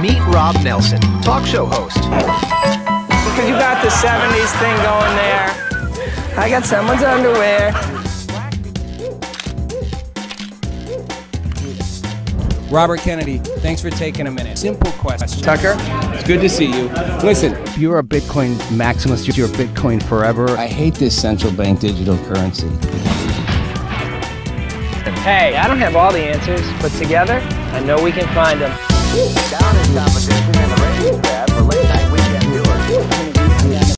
Meet Rob Nelson, talk show host. Because you got the 70s thing going there. I got someone's underwear. Robert Kennedy, thanks for taking a minute. Simple question. Tucker, it's good to see you. Listen, You're a Bitcoin maximalist. You're Bitcoin forever. I hate this central bank digital currency. hey, I don't have all the answers, but together, I know we can find them. Down in competition and the ratings grab for late night weekend viewers.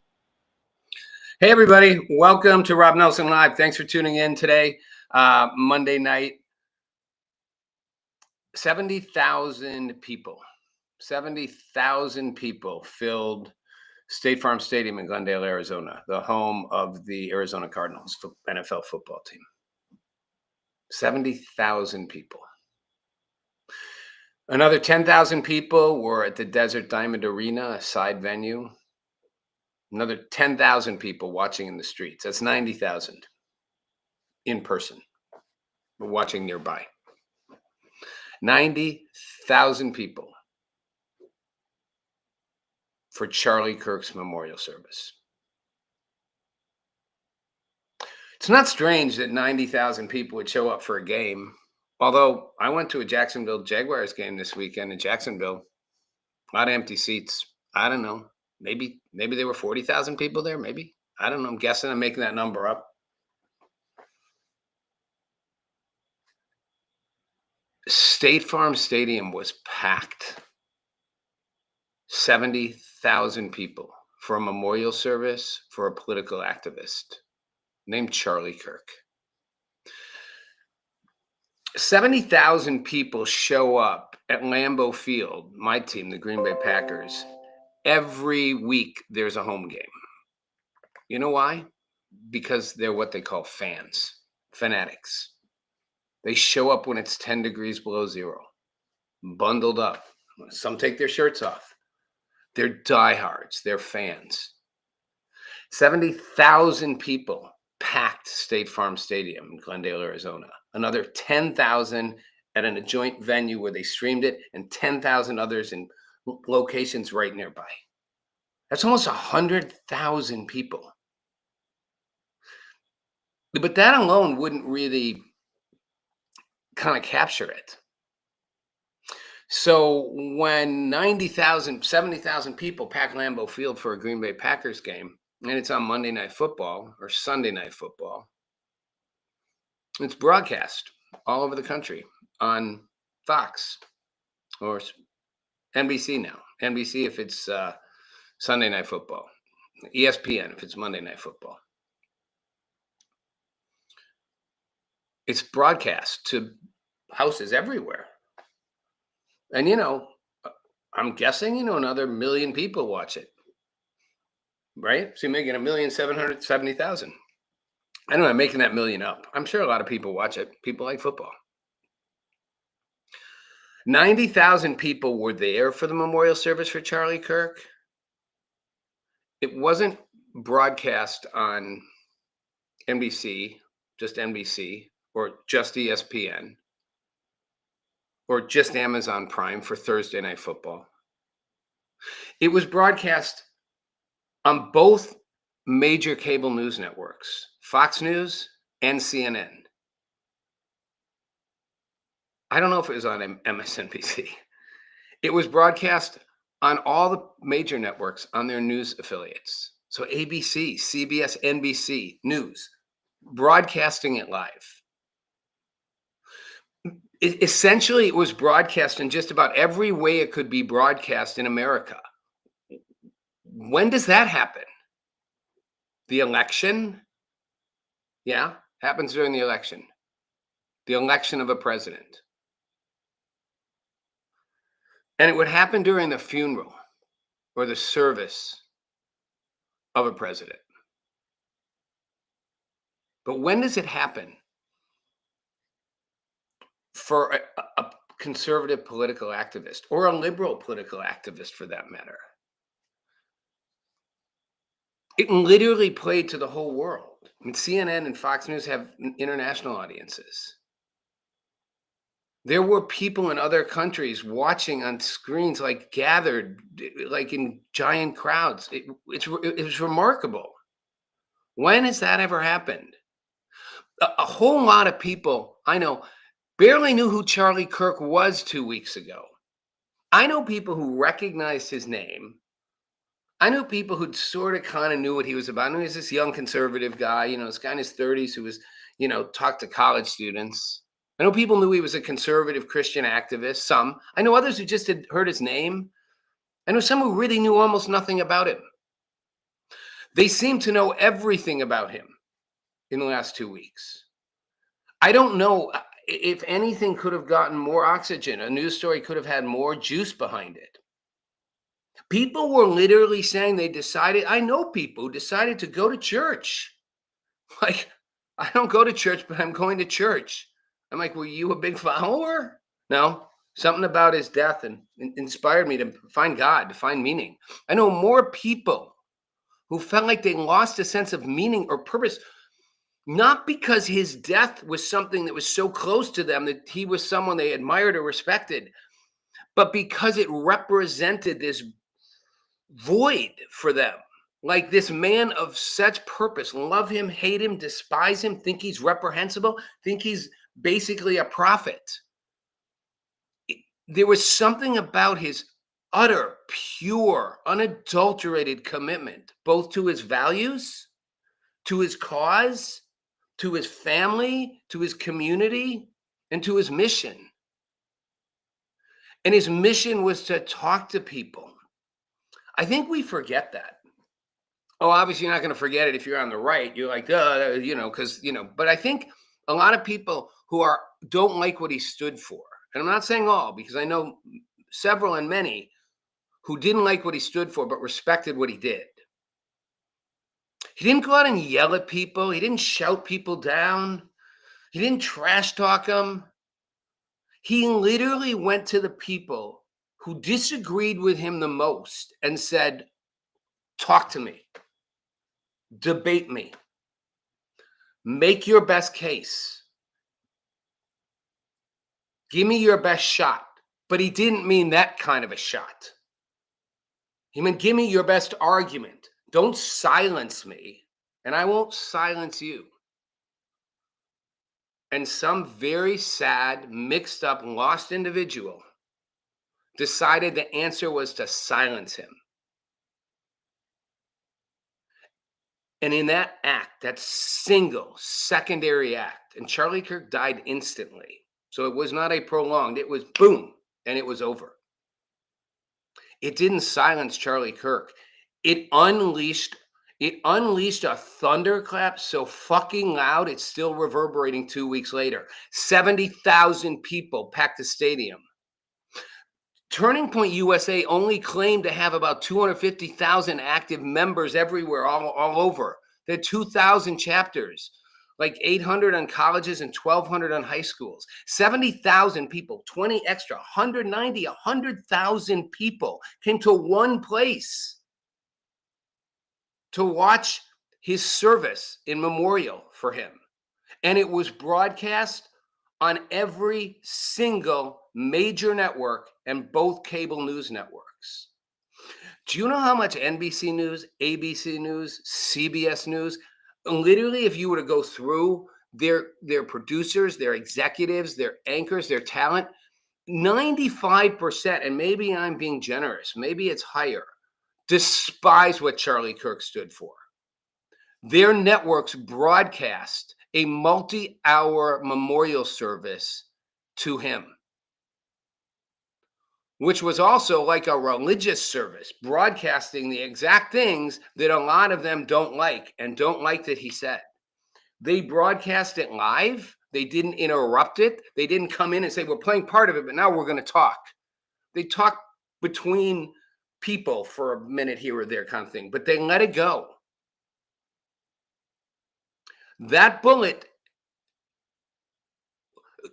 Hey everybody, welcome to Rob Nelson Live. Thanks for tuning in today, Monday night. 70,000 people filled State Farm Stadium in Glendale, Arizona, the home of the Arizona Cardinals NFL football team. 70,000 people. Another 10,000 people were at the Desert Diamond Arena, a side venue. Another 10,000 people watching in the streets. That's 90,000 in person, but watching nearby. 90,000 people for Charlie Kirk's memorial service. It's not strange that 90,000 people would show up for a game. Although I went to a Jacksonville Jaguars game this weekend in Jacksonville, a lot of empty seats. I don't know. Maybe there were 40,000 people there. Maybe. I don't know. I'm guessing. I'm making that number up. State Farm Stadium was packed. 70,000 people for a memorial service for a political activist named Charlie Kirk. 70,000 people show up at Lambeau Field, my team, the Green Bay Packers. Every week there's a home game. You know why? Because they're what they call fans, fanatics. They show up when it's 10 degrees below zero, bundled up. Some take their shirts off. They're diehards. They're fans. 70,000 people packed State Farm Stadium in Glendale, Arizona. Another 10,000 at a joint venue where they streamed it, and 10,000 others in locations right nearby. That's almost 100,000 people. But that alone wouldn't really kind of capture it. So when 70,000 people pack Lambeau Field for a Green Bay Packers game, and it's on Monday Night Football or Sunday Night Football, it's broadcast all over the country on Fox or NBC now. NBC if it's Sunday Night Football. ESPN if it's Monday Night Football. It's broadcast to houses everywhere. And, I'm guessing, another million people watch it. Right? So you're making 1,770,000. I don't know, I'm making that million up. I'm sure a lot of people watch it. People like football. 90,000 people were there for the memorial service for Charlie Kirk. It wasn't broadcast on NBC, just NBC, or just ESPN, or just Amazon Prime for Thursday Night Football. It was broadcast on both major cable news networks, Fox News and CNN. I don't know if it was on MSNBC. It was broadcast on all the major networks on their news affiliates. So ABC, CBS, NBC, News, broadcasting it live. Essentially, it was broadcast in just about every way it could be broadcast in America. When does that happen? The election? Yeah, happens during the election. The election of a president. And it would happen during the funeral or the service of a president. But when does it happen for a conservative political activist or a liberal political activist for that matter? It literally played to the whole world. I mean, CNN and Fox News have international audiences. There were people in other countries watching on screens, like gathered, like in giant crowds. It was remarkable. When has that ever happened? A whole lot of people I know barely knew who Charlie Kirk was 2 weeks ago. I know people who recognized his name. I knew people who sort of kind of knew what he was about. I knew he was this young conservative guy, this guy in his 30s who was, talked to college students. I know people knew he was a conservative Christian activist, some. I know others who just had heard his name. I know some who really knew almost nothing about him. They seemed to know everything about him in the last 2 weeks. I don't know if anything could have gotten more oxygen. A news story could have had more juice behind it. People were literally saying I know people who decided to go to church. Like, I don't go to church, but I'm going to church. I'm like, were you a big follower? No, something about his death and inspired me to find God, to find meaning. I know more people who felt like they lost a sense of meaning or purpose, not because his death was something that was so close to them that he was someone they admired or respected, but because it represented this void for them. Like this man of such purpose, love him, hate him, despise him, think he's reprehensible, think he's basically a prophet. There was something about his utter, pure, unadulterated commitment, both to his values, to his cause, to his family, to his community, and to his mission. And his mission was to talk to people. I think we forget that. Oh, obviously you're not going to forget it if you're on the right. You're like, but I think a lot of people who don't like what he stood for, and I'm not saying all, because I know several and many who didn't like what he stood for, but respected what he did. He didn't go out and yell at people. He didn't shout people down. He didn't trash talk them. He literally went to the people who disagreed with him the most and said, talk to me. Debate me. Make your best case. Give me your best shot. But he didn't mean that kind of a shot. He meant, give me your best argument. Don't silence me, and I won't silence you. And some very sad, mixed up, lost individual decided the answer was to silence him. And in that act, that single secondary act, and Charlie Kirk died instantly. So it was not a prolonged, it was boom, and it was over. It didn't silence Charlie Kirk. It unleashed a thunderclap so fucking loud, it's still reverberating 2 weeks later. 70,000 people packed the stadium. Turning Point USA only claimed to have about 250,000 active members everywhere, all over. They had 2,000 chapters, like 800 on colleges and 1,200 on high schools. 70,000 people, 20 extra, 190, 100,000 people came to one place to watch his service in memorial for him. And it was broadcast on every single major network and both cable news networks. Do you know how much NBC News, ABC News, CBS News, literally if you were to go through their producers, their executives, their anchors, their talent, 95%, and maybe I'm being generous, maybe it's higher, despise what Charlie Kirk stood for. Their networks broadcast a multi-hour memorial service to him, which was also like a religious service, broadcasting the exact things that a lot of them don't like and don't like that he said. They broadcast it live. They didn't interrupt it. They didn't come in and say, we're playing part of it, but now we're going to talk. They talked between people for a minute here or there kind of thing, but they let it go. That bullet,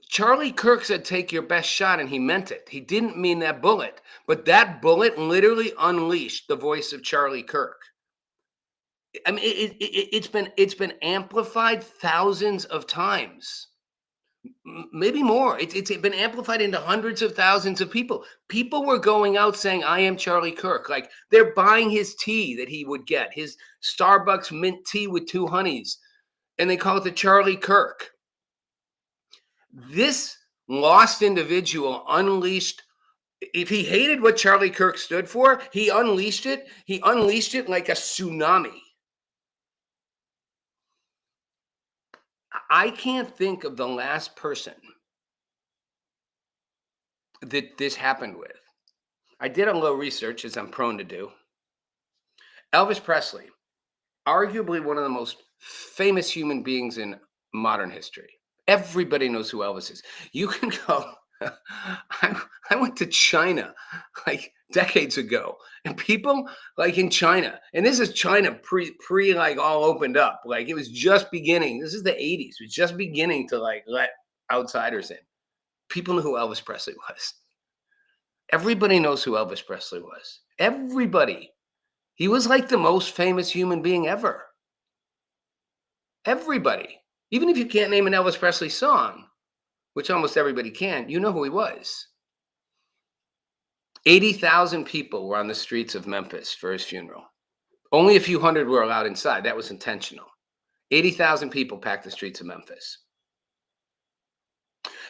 Charlie Kirk said, take your best shot, and he meant it. He didn't mean that bullet, but that bullet literally unleashed the voice of Charlie Kirk. I mean, it's been amplified thousands of times, maybe more. It's been amplified into hundreds of thousands of people. People were going out saying, "I am Charlie Kirk." Like they're buying his tea that he would get, his Starbucks mint tea with 2 honeys, and they call it the Charlie Kirk. This lost individual unleashed. If he hated what Charlie Kirk stood for, he unleashed it. He unleashed it like a tsunami. I can't think of the last person that this happened with. I did a little research, as I'm prone to do. Elvis Presley, arguably one of the most famous human beings in modern history. Everybody knows who Elvis is. You can go. I went to China like decades ago, and people like in China, and this is China pre like all opened up. Like it was just beginning. This is the 80s. It was just beginning to like let outsiders in. People knew who Elvis Presley was. Everybody knows who Elvis Presley was. Everybody. He was like the most famous human being ever. Everybody. Even if you can't name an Elvis Presley song, which almost everybody can, you know who he was. 80,000 people were on the streets of Memphis for his funeral. Only a few hundred were allowed inside. That was intentional. 80,000 people packed the streets of Memphis.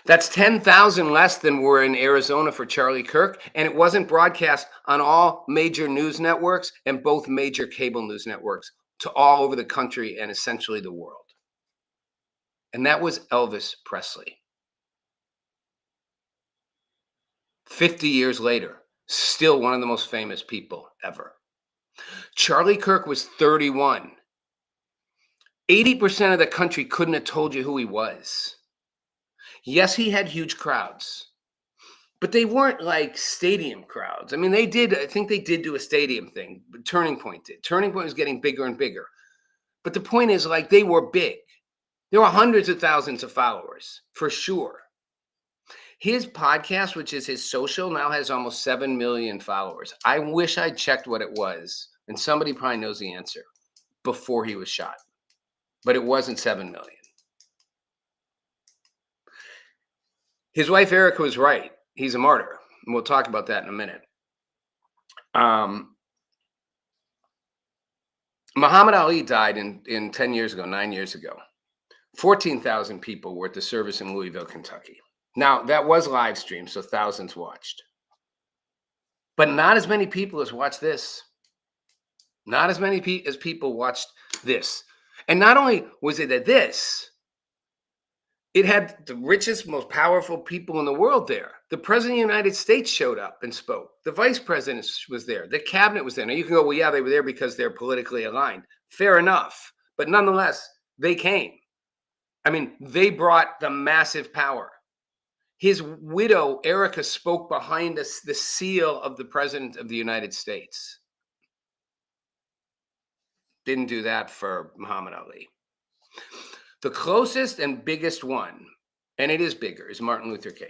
That's 10,000 less than were in Arizona for Charlie Kirk, and it wasn't broadcast on all major news networks and both major cable news networks to all over the country and essentially the world. And that was Elvis Presley. 50 years later, still one of the most famous people ever. Charlie Kirk was 31. 80% of the country couldn't have told you who he was. Yes, he had huge crowds, but they weren't like stadium crowds. I mean, I think they did do a stadium thing, but Turning Point did. Turning Point was getting bigger and bigger. But the point is, like, they were big. There were hundreds of thousands of followers, for sure. His podcast, which is his social, now has almost 7 million followers. I wish I'd checked what it was, and somebody probably knows the answer, before he was shot. But it wasn't 7 million. His wife, Erica, was right. He's a martyr. And we'll talk about that in a minute. Muhammad Ali died in 10 years ago, 9 years ago. 14,000 people were at the service in Louisville, Kentucky. Now, that was live streamed, so thousands watched. But not as many people as watched this. Not as many as people watched this. And not only was it at this, it had the richest, most powerful people in the world there. The president of the United States showed up and spoke. The vice president was there. The cabinet was there. Now you can go, well, yeah, they were there because they're politically aligned. Fair enough. But nonetheless, they came. I mean, they brought the massive power. His widow, Erica, spoke behind us the seal of the president of the United States. Didn't do that for Muhammad Ali. The closest and biggest one, and it is bigger, is Martin Luther King.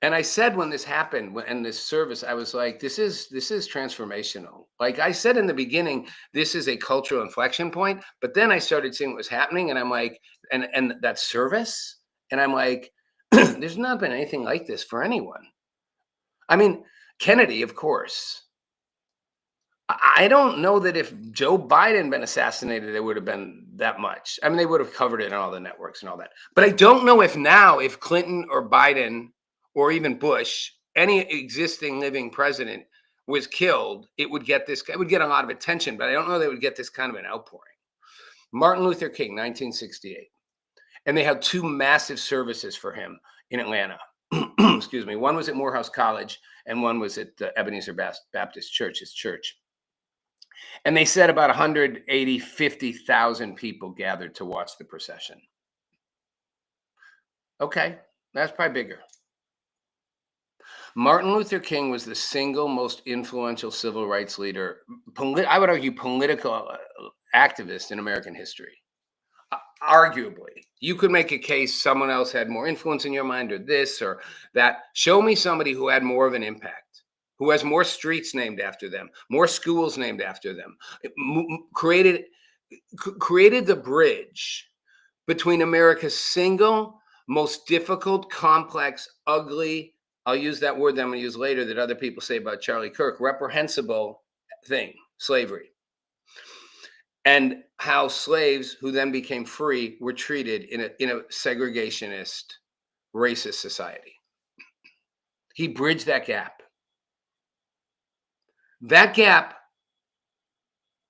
And I said when this happened, in this service, I was like, this is transformational. Like I said in the beginning, this is a cultural inflection point. But then I started seeing what was happening, and I'm like, and that service, and I'm like, there's not been anything like this for anyone. I mean, Kennedy, of course. I don't know that if Joe Biden been assassinated, it would have been that much. I mean, they would have covered it on all the networks and all that. But I don't know if now, if Clinton or Biden or even Bush, any existing living president was killed, it would get a lot of attention, but I don't know they would get this kind of an outpouring. Martin Luther King, 1968. And they had 2 massive services for him in Atlanta. Excuse me. One was at Morehouse College, and one was at the Ebenezer Baptist Church, his church. And they said about 50,000 people gathered to watch the procession. Okay, that's probably bigger. Martin Luther King was the single most influential civil rights leader, I would argue political activist in American history. Arguably, you could make a case someone else had more influence in your mind, or this or that. Show me somebody who had more of an impact, who has more streets named after them, more schools named after them, created the bridge between America's single most difficult, complex, ugly, I'll use that word that I'm going to use later that other people say about Charlie Kirk, reprehensible thing, slavery. And how slaves who then became free were treated in a segregationist, racist society. He bridged that gap. That gap,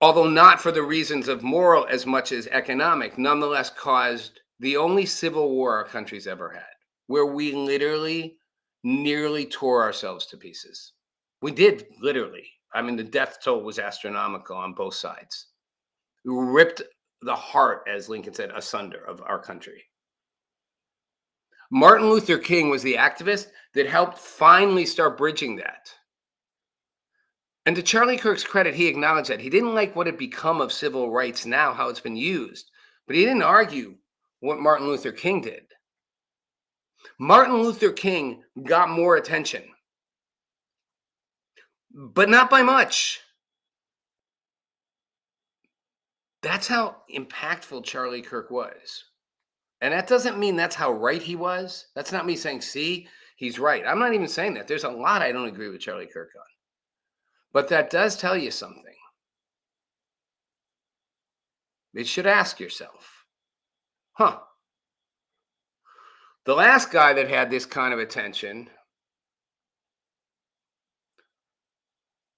although not for the reasons of moral as much as economic, nonetheless caused the only civil war our country's ever had, where we literally nearly tore ourselves to pieces. We did, literally. I mean, the death toll was astronomical on both sides. We ripped the heart, as Lincoln said, asunder of our country. Martin Luther King was the activist that helped finally start bridging that. And to Charlie Kirk's credit, he acknowledged that. He didn't like what had become of civil rights now, how it's been used, but he didn't argue what Martin Luther King did. Martin Luther King got more attention, but not by much. That's how impactful Charlie Kirk was. And that doesn't mean that's how right he was. That's not me saying, see, he's right. I'm not even saying that. There's a lot I don't agree with Charlie Kirk on. But that does tell you something. You should ask yourself, the last guy that had this kind of attention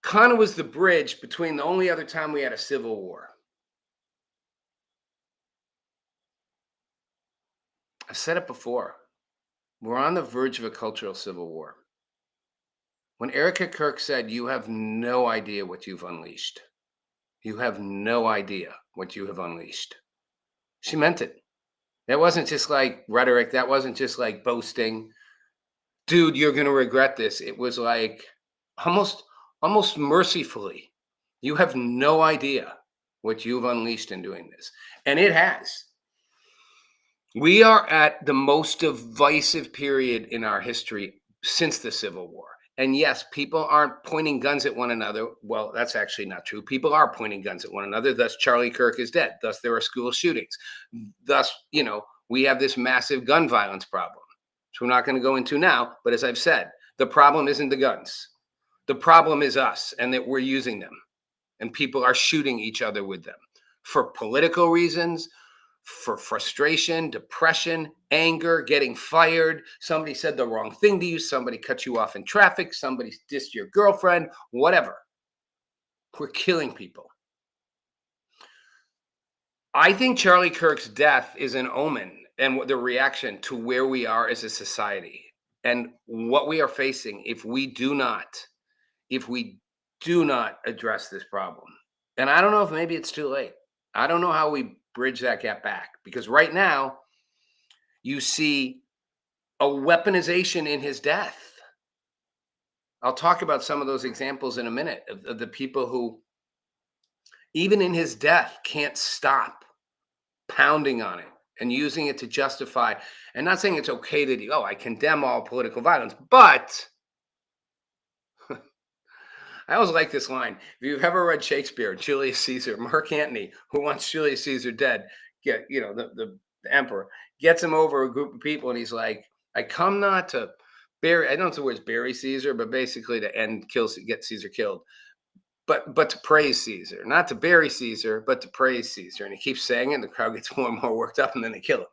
kind of was the bridge between the only other time we had a civil war. I've said it before. We're on the verge of a cultural civil war. When Erica Kirk said, "You have no idea what you've unleashed. You have no idea what you have unleashed," she meant it. That wasn't just like rhetoric. That wasn't just like boasting. Dude, you're going to regret this. It was like almost mercifully. You have no idea what you've unleashed in doing this. And it has. We are at the most divisive period in our history since the Civil War. And yes, people aren't pointing guns at one another. Well, that's actually not true. People are pointing guns at one another. Thus, Charlie Kirk is dead. Thus, there are school shootings. Thus, we have this massive gun violence problem, which we're not going to go into now. But as I've said, the problem isn't the guns. The problem is us and that we're using them. And people are shooting each other with them for political reasons, for frustration, depression, anger, getting fired. Somebody said the wrong thing to you. Somebody cut you off in traffic. Somebody dissed your girlfriend, whatever. We're killing people. I think Charlie Kirk's death is an omen and the reaction to where we are as a society and what we are facing if we do not address this problem. And I don't know if maybe it's too late. I don't know how we bridge that gap back, because right now you see a weaponization in his death. I'll talk about some of those examples in a minute of the people who, even in his death, can't stop pounding on it and using it to justify, and not saying it's okay that I condemn all political violence, but I always like this line. If you've ever read Shakespeare, Julius Caesar, Mark Antony, who wants Julius Caesar dead, the emperor, gets him over a group of people, and he's like, I come not to bury, I don't know if the words bury Caesar, but basically to get Caesar killed, but to praise Caesar, not to bury Caesar, but to praise Caesar. And he keeps saying it, and the crowd gets more and more worked up, and then they kill him.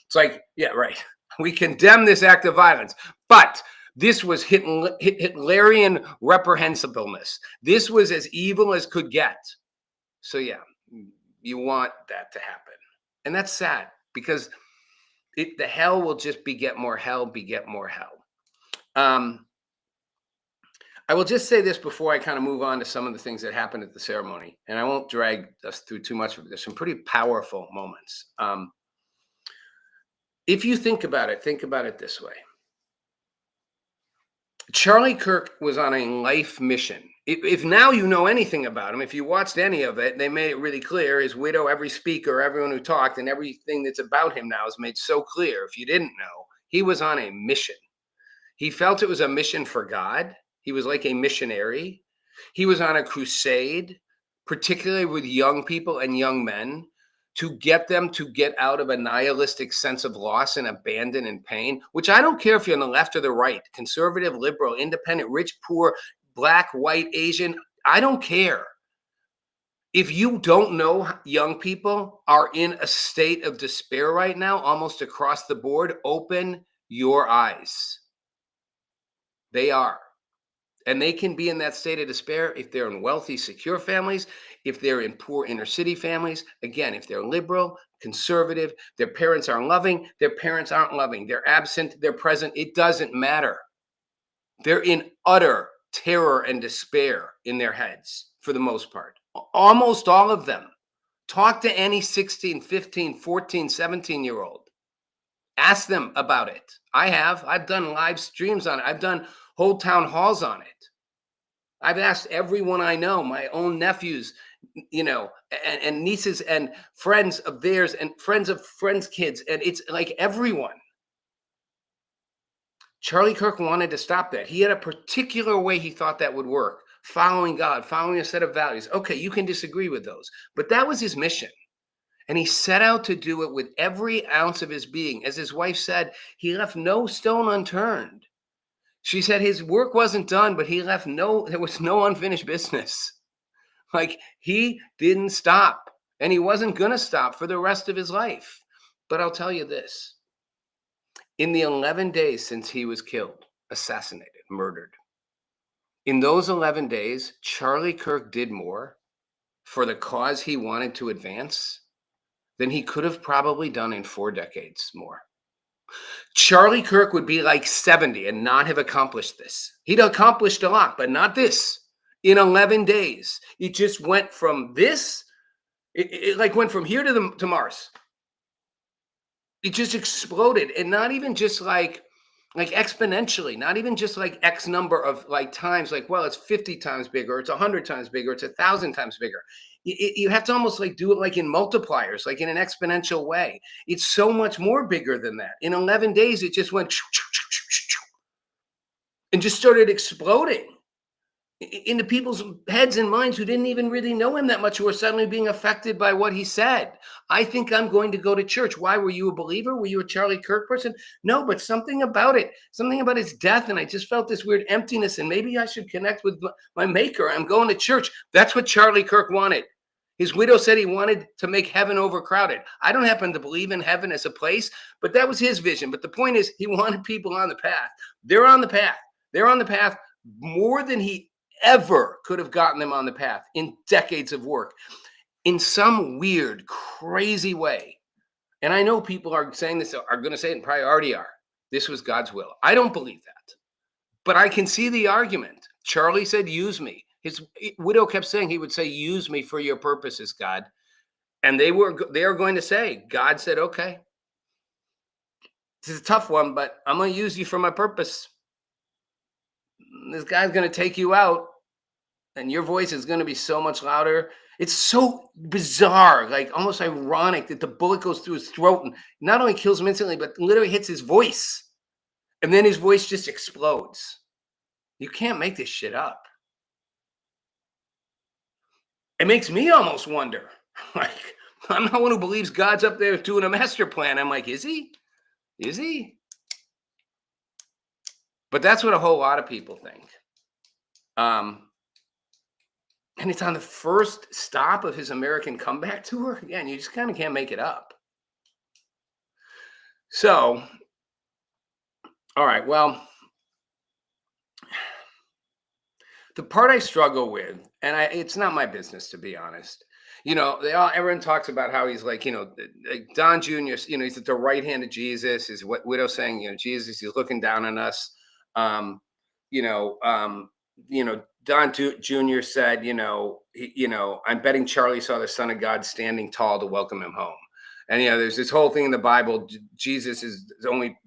It's like, yeah, right. We condemn this act of violence, but this was Hitlerian reprehensibleness. This was as evil as could get. So yeah, you want that to happen. And that's sad, because the hell will just beget more hell, beget more hell. I will just say this before I kind of move on to some of the things that happened at the ceremony, and I won't drag us through too much of it. There's some pretty powerful moments. If you think about it this way. Charlie Kirk was on a life mission. If now you know anything about him, if you watched any of it, they made it really clear. His widow, every speaker, everyone who talked, and everything that's about him now is made so clear. If you didn't know, he was on a mission. He felt it was a mission for God. He was like a missionary. He was on a crusade, particularly with young people and young men, to get them to get out of a nihilistic sense of loss and abandon and pain, which I don't care if you're on the left or the right, conservative, liberal, independent, rich, poor, black, white, Asian, I don't care. If you don't know, young people are in a state of despair right now, almost across the board, open your eyes. They are. And they can be in that state of despair if they're in wealthy, secure families, if they're in poor inner city families. Again, if they're liberal, conservative, their parents aren't loving, their parents aren't loving, they're absent, they're present, it doesn't matter. They're in utter terror and despair in their heads for the most part. Almost all of them. Talk to any 16, 15, 14, 17-year-old. Ask them about it. I have. I've done live streams on it. I've done whole town halls on it. I've asked everyone I know, my own nephews, and nieces and friends of theirs and friends of friends' kids. And it's like everyone. Charlie Kirk wanted to stop that. He had a particular way he thought that would work. Following God, following a set of values. Okay, you can disagree with those, but that was his mission. And he set out to do it with every ounce of his being. As his wife said, he left no stone unturned. She said his work wasn't done, but there was no unfinished business. Like, he didn't stop, and he wasn't going to stop for the rest of his life. But I'll tell you this. In the 11 days since he was killed, assassinated, murdered, in those 11 days, Charlie Kirk did more for the cause he wanted to advance than he could have probably done in 4 decades more. Charlie Kirk would be like 70 and not have accomplished this. He'd accomplished a lot, but not this. In 11 days, it just went from this, it like went from here to Mars. It just exploded, and not even just like exponentially, not even just like X number of like times, like, well, it's 50 times bigger, it's 100 times bigger, it's 1,000 times bigger. You have to almost like do it like in multipliers, like in an exponential way. It's so much more bigger than that. In 11 days, it just went and just started exploding into people's heads and minds who didn't even really know him that much, who were suddenly being affected by what he said. I think I'm going to go to church. Why? Were you a believer? Were you a Charlie Kirk person? No, but something about his death, and I just felt this weird emptiness, and maybe I should connect with my maker. I'm going to church. That's what Charlie Kirk wanted. His widow said he wanted to make heaven overcrowded. I don't happen to believe in heaven as a place, but that was his vision. But the point is, he wanted people on the path. They're on the path. They're on the path more than he ever could have gotten them on the path in decades of work, in some weird, crazy way. And I know people are saying this, are going to say it, and probably already are. This was God's will. I don't believe that, but I can see the argument. Charlie said, use me. His widow kept saying, he would say, use me for your purposes, God. And they are going to say, God said, okay, this is a tough one, but I'm going to use you for my purpose. This guy's going to take you out, and your voice is going to be so much louder. It's so bizarre, like almost ironic that the bullet goes through his throat and not only kills him instantly, but literally hits his voice. And then his voice just explodes. You can't make this shit up. It makes me almost wonder, like, I'm not one who believes God's up there doing a master plan. I'm like, is he? Is he? But that's what a whole lot of people think. And it's on the first stop of his American comeback tour. Again, you just kind of can't make it up. So, all right, well, the part I struggle with, and it's not my business, to be honest. Everyone talks about how he's like, like Don Jr., he's at the right hand of Jesus. His widow saying, Jesus, he's looking down on us. Don Jr. said, I'm betting Charlie saw the Son of God standing tall to welcome him home. And, there's this whole thing in the Bible. Jesus is only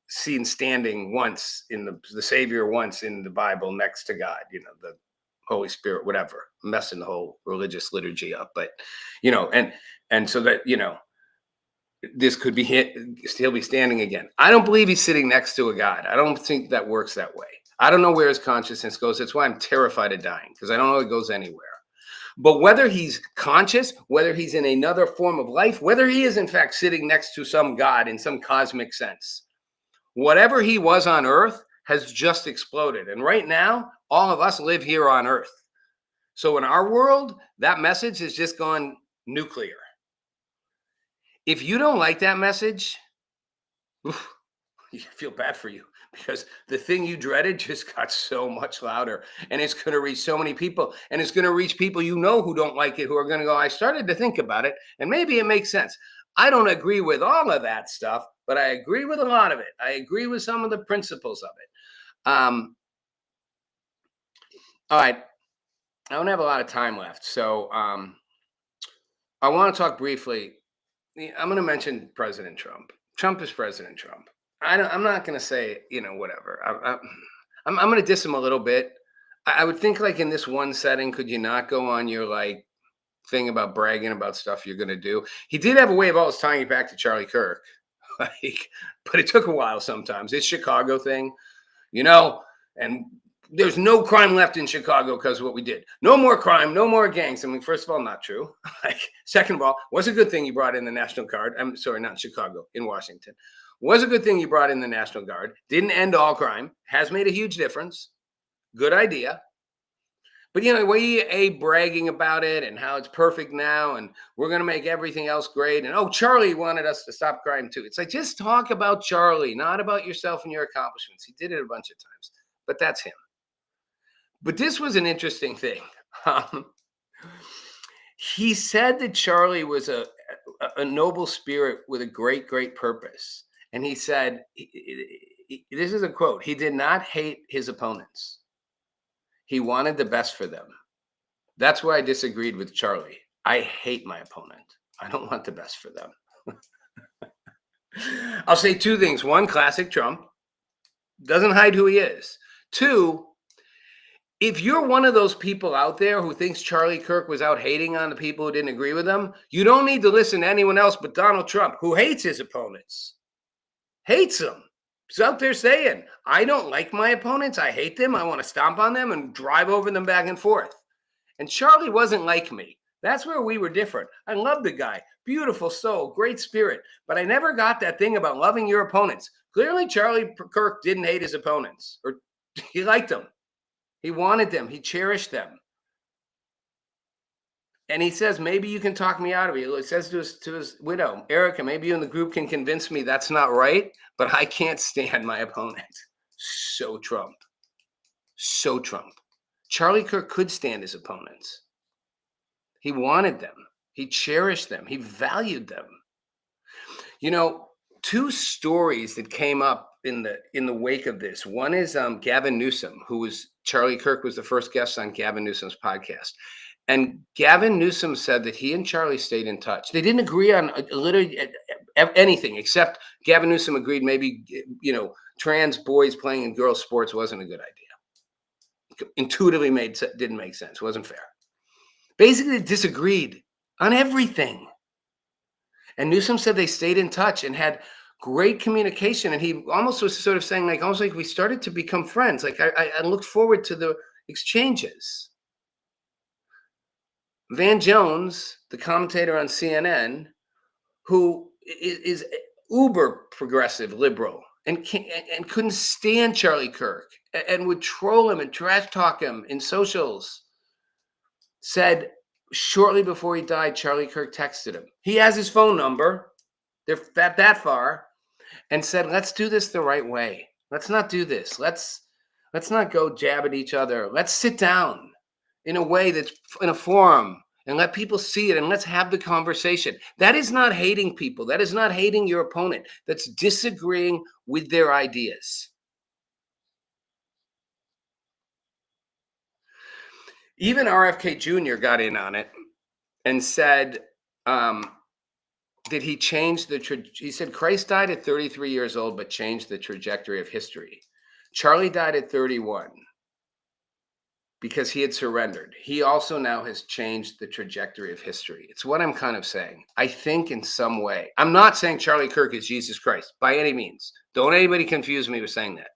seen standing once the Savior once in the Bible next to God, the Holy Spirit, whatever, messing the whole religious liturgy up. But, and so that, this could be he'll be standing again. I don't believe he's sitting next to a God. I don't think that works that way. I don't know where his consciousness goes. That's why I'm terrified of dying, because I don't know it goes anywhere. But whether he's conscious, whether he's in another form of life, whether he is in fact sitting next to some God in some cosmic sense, whatever he was on earth has just exploded. And right now, all of us live here on earth. So in our world, that message has just gone nuclear. If you don't like that message, oof, you feel bad for you, because the thing you dreaded just got so much louder, and it's going to reach so many people, and it's going to reach people you know who don't like it, who are going to go, I started to think about it, and maybe it makes sense. I don't agree with all of that stuff, but I agree with a lot of it. I agree with some of the principles of it. All right. I don't have a lot of time left, so I want to talk briefly. I'm going to mention President Trump. Trump is President Trump. I'm not going to say, whatever. I'm going to diss him a little bit. I would think, like, in this one setting, could you not go on your like thing about bragging about stuff you're going to do? He did have a way of always tying it back to Charlie Kirk, like, but it took a while sometimes. This Chicago thing, and there's no crime left in Chicago because of what we did. No more crime, no more gangs. I mean, first of all, not true. Like, second of all, was a good thing you brought in the National Guard. I'm sorry, not Chicago, in Washington. Was a good thing you brought in the National Guard. Didn't end all crime. Has made a huge difference. Good idea. But, we bragging about it and how it's perfect now and we're going to make everything else great. And, oh, Charlie wanted us to stop crime too. It's like, just talk about Charlie, not about yourself and your accomplishments. He did it a bunch of times, but that's him. But this was an interesting thing. He said that Charlie was a noble spirit with a great, great purpose. And he said, this is a quote, he did not hate his opponents. He wanted the best for them. That's why I disagreed with Charlie. I hate my opponent. I don't want the best for them. I'll say two things. One, classic Trump. Doesn't hide who he is. Two, if you're one of those people out there who thinks Charlie Kirk was out hating on the people who didn't agree with him, you don't need to listen to anyone else but Donald Trump, who hates his opponents. Hates them. He's out there saying, I don't like my opponents. I hate them. I want to stomp on them and drive over them back and forth. And Charlie wasn't like me. That's where we were different. I love the guy. Beautiful soul, great spirit. But I never got that thing about loving your opponents. Clearly, Charlie Kirk didn't hate his opponents, or he liked them. He wanted them. He cherished them. And he says, maybe you can talk me out of it. He says to his widow, Erica, maybe you and the group can convince me that's not right, but I can't stand my opponent. So Trump. So Trump. Charlie Kirk could stand his opponents. He wanted them. He cherished them. He valued them. Two stories that came up in the wake of this. One is Gavin Newsom, Charlie Kirk was the first guest on Gavin Newsom's podcast. And Gavin Newsom said that he and Charlie stayed in touch. They didn't agree on literally anything, except Gavin Newsom agreed maybe, trans boys playing in girls' sports wasn't a good idea. Intuitively didn't make sense. Wasn't fair. Basically, they disagreed on everything. And Newsom said they stayed in touch and had great communication. And he almost was sort of saying, like, almost like we started to become friends. Like, I looked forward to the exchanges. Van Jones, the commentator on CNN, who is uber progressive liberal and couldn't stand Charlie Kirk and would troll him and trash talk him in socials, said shortly before he died, Charlie Kirk texted him. He has his phone number. They're that far, and said, let's do this the right way. Let's not do this. Let's not go jab at each other. Let's sit down in a way that's in a forum and let people see it, and let's have the conversation. That is not hating people. That is not hating your opponent. That's disagreeing with their ideas. Even RFK Jr. got in on it and said that he changed he said Christ died at 33 years old, but changed the trajectory of history. Charlie died at 31 because he had surrendered. He also now has changed the trajectory of history. It's what I'm kind of saying. I think in some way, I'm not saying Charlie Kirk is Jesus Christ by any means. Don't anybody confuse me with saying that.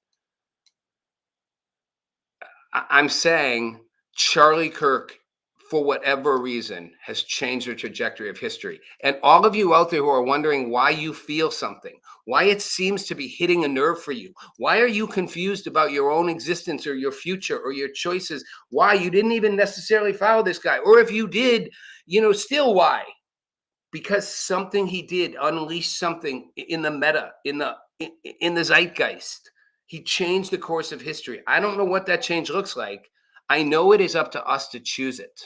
I'm saying Charlie Kirk, for whatever reason, has changed the trajectory of history. And all of you out there who are wondering why you feel something, why it seems to be hitting a nerve for you, why are you confused about your own existence or your future or your choices, why you didn't even necessarily follow this guy, or if you did, still why? Because something he did unleashed something in the meta, in the zeitgeist. He changed the course of history. I don't know what that change looks like. I know it is up to us to choose it.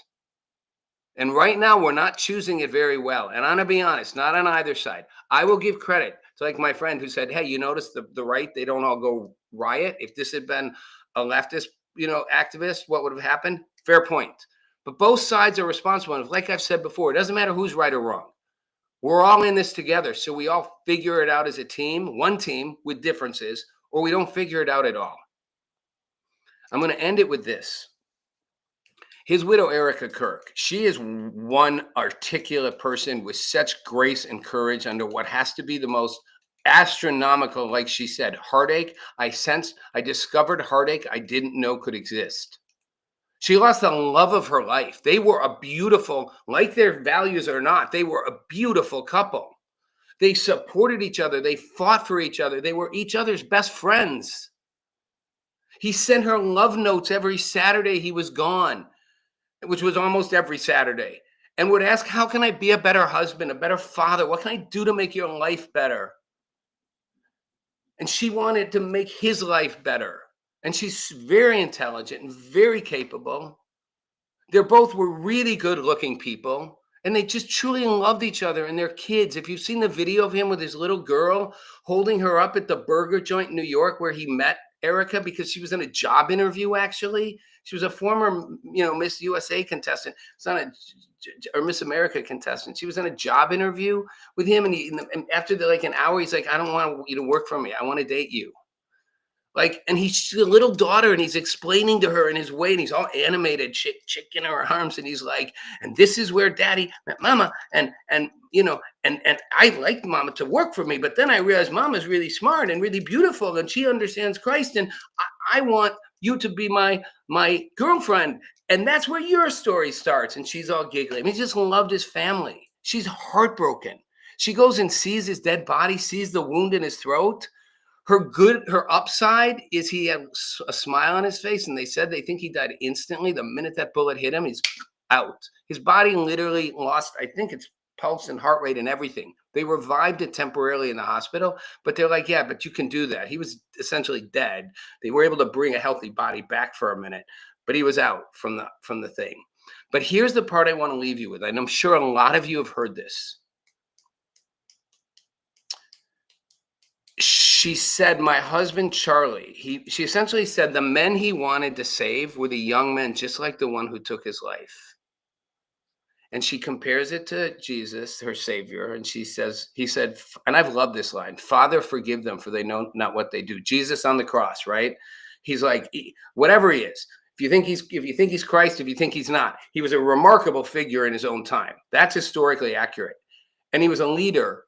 And right now, we're not choosing it very well. And I'm going to be honest, not on either side. I will give credit to like my friend who said, hey, you notice the right, they don't all go riot. If this had been a leftist, activist, what would have happened? Fair point. But both sides are responsible. And like I've said before, it doesn't matter who's right or wrong. We're all in this together. So we all figure it out as a team, one team with differences, or we don't figure it out at all. I'm going to end it with this. His widow, Erica Kirk, she is one articulate person with such grace and courage under what has to be the most astronomical, like she said, heartache. I discovered heartache I didn't know could exist. She lost the love of her life. They were a beautiful, like their values or not, they were a beautiful couple. They supported each other. They fought for each other. They were each other's best friends. He sent her love notes every Saturday he was gone, which was almost every Saturday, and would ask, how can I be a better husband, a better father? What can I do to make your life better? And she wanted to make his life better. And she's very intelligent and very capable. They both were really good looking people, and they just truly loved each other and their kids. If you've seen the video of him with his little girl holding her up at the burger joint in New York where he met Erica because she was in a job interview, actually. She was a former, Miss USA contestant. It's not or Miss America contestant. She was in a job interview with him, and after an hour, he's like, I don't want you to work for me. I want to date you. And he's a little daughter, and he's explaining to her in his way, and he's all animated, chick in her arms, and he's like, and this is where daddy met mama, and I liked mama to work for me, but then I realized mama's really smart and really beautiful, and she understands Christ, and I want you to be my girlfriend. And that's where your story starts. And she's all giggling. He just loved his family. She's heartbroken. She goes and sees his dead body, sees the wound in his throat. Her upside is he had a smile on his face, and they said they think he died instantly. The minute that bullet hit him, he's out. His body literally lost, I think it's pulse and heart rate and everything. They revived it temporarily in the hospital, but they're like, yeah, but you can do that. He was essentially dead. They were able to bring a healthy body back for a minute, but he was out from the thing. But here's the part I want to leave you with, and I'm sure a lot of you have heard this. She said, my husband, Charlie, she essentially said the men he wanted to save were the young men, just like the one who took his life. And she compares it to Jesus, her savior. And he said, and I've loved this line, Father, forgive them, for they know not what they do. Jesus on the cross, right? He's like, whatever he is, if you think he's Christ, if you think he's not, he was a remarkable figure in his own time. That's historically accurate. And he was a leader.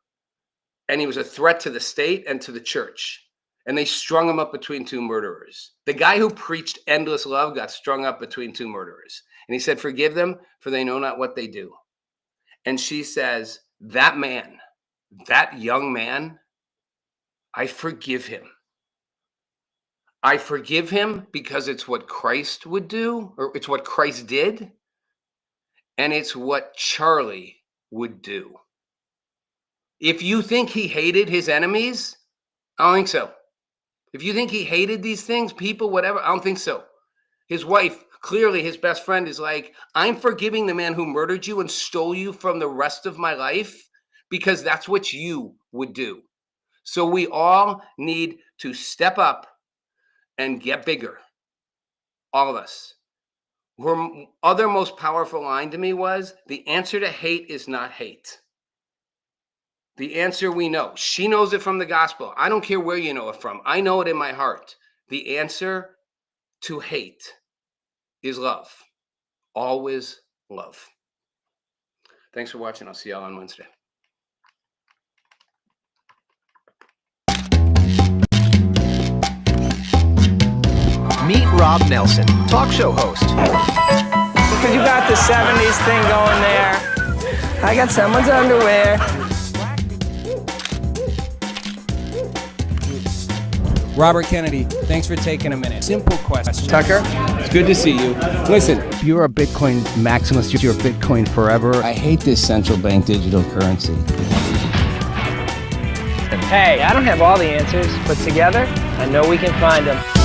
And he was a threat to the state and to the church. And they strung him up between two murderers. The guy who preached endless love got strung up between two murderers. And he said, forgive them, for they know not what they do. And she says, that man, that young man, I forgive him. I forgive him because it's what Christ would do, or it's what Christ did. And it's what Charlie would do. If you think he hated his enemies, I don't think so. If you think he hated these things, people, whatever, I don't think so. His wife, clearly his best friend, is like, I'm forgiving the man who murdered you and stole you from the rest of my life because that's what you would do. So we all need to step up and get bigger. All of us. Her other most powerful line to me was, the answer to hate is not hate. The answer we know. She knows it from the gospel. I don't care where you know it from. I know it in my heart. The answer to hate is love. Always love. Thanks for watching. I'll see y'all on Wednesday. Meet Rob. Rob Nelson, talk show host. Because you got the 70s thing going there. I got someone's underwear. Robert Kennedy, thanks for taking a minute. Simple question. Tucker? It's good to see you. Listen, You're a Bitcoin maximalist. You're Bitcoin forever. I hate this central bank digital currency. Hey, I don't have all the answers, but together, I know we can find them.